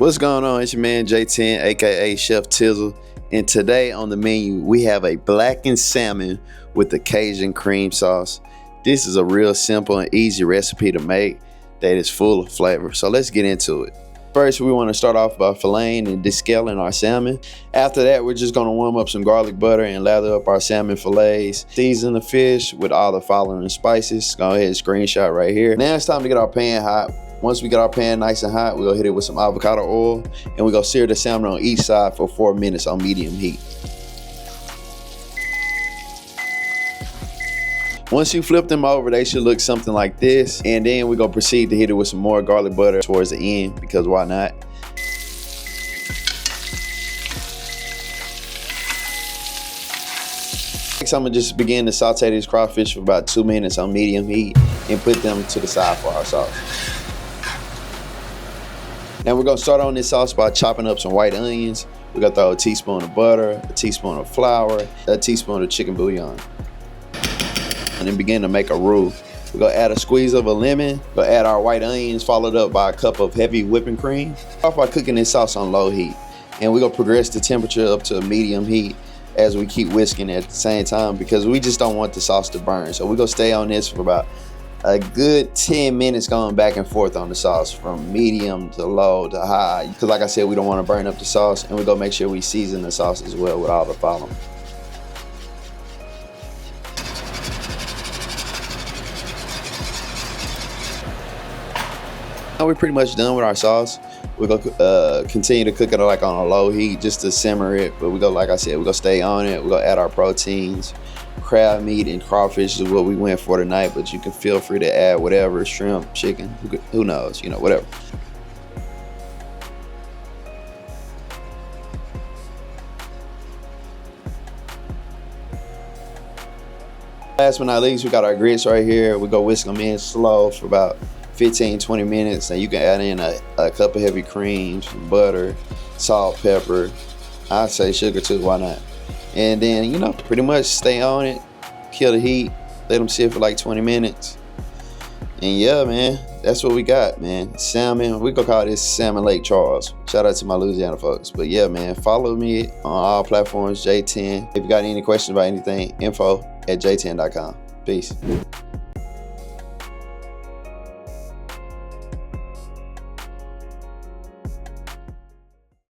What's going on? It's your man J10, aka Chef Tizzle, and today on the menu we have a blackened salmon with the Cajun cream sauce. This is a real simple and easy recipe to make that is full of flavor, so let's get into it. First, we want to start off by filleting and descaling our salmon. After that, we're just going to warm up some garlic butter and lather up our salmon fillets. Season the fish with all the following spices. Go ahead and screenshot right here. Now it's time to get our pan hot. Once we get our pan nice and hot, we'll hit it with some avocado oil and we're gonna sear the salmon on each side for 4 minutes on medium heat. Once you flip them over, they should look something like this. And then we're gonna proceed to hit it with some more garlic butter towards the end, because why not? Next, I'm gonna just begin to saute these crawfish for about 2 minutes on medium heat and put them to the side for our sauce. Now we're gonna start on this sauce by chopping up some white onions. We're gonna throw a teaspoon of butter, a teaspoon of flour, a teaspoon of chicken bouillon. And then begin to make a roux. We're gonna add a squeeze of a lemon. We'll add our white onions, followed up by a cup of heavy whipping cream. Start by cooking this sauce on low heat. And we're gonna progress the temperature up to a medium heat as we keep whisking at the same time, because we just don't want the sauce to burn. So we're gonna stay on this for about a good 10 minutes going back and forth on the sauce from medium to low to high, because like I said, we don't want to burn up the sauce, and we're gonna make sure we season the sauce as well with all the following. Now we're pretty much done with our sauce. We're gonna continue to cook it like on a low heat just to simmer it, but we go, like I said, we're gonna stay on it. We're gonna add our proteins. Crab meat and crawfish is what we went for tonight, but you can feel free to add whatever, shrimp, chicken, who knows, you know, whatever. Last but not least, we got our grits right here. We go whisk them in slow for about 15-20 minutes, and you can add in a cup of heavy cream, some butter, salt, pepper, I'd say sugar too, why not? And then, you know, pretty much stay on it, kill the heat, let them sit for like 20 minutes. And yeah, man, that's what we got, man. Salmon, we gonna call this Salmon Lake Charles. Shout out to my Louisiana folks. But yeah, man, follow me on all platforms, J10. If you got any questions about anything, info@j10.com. Peace.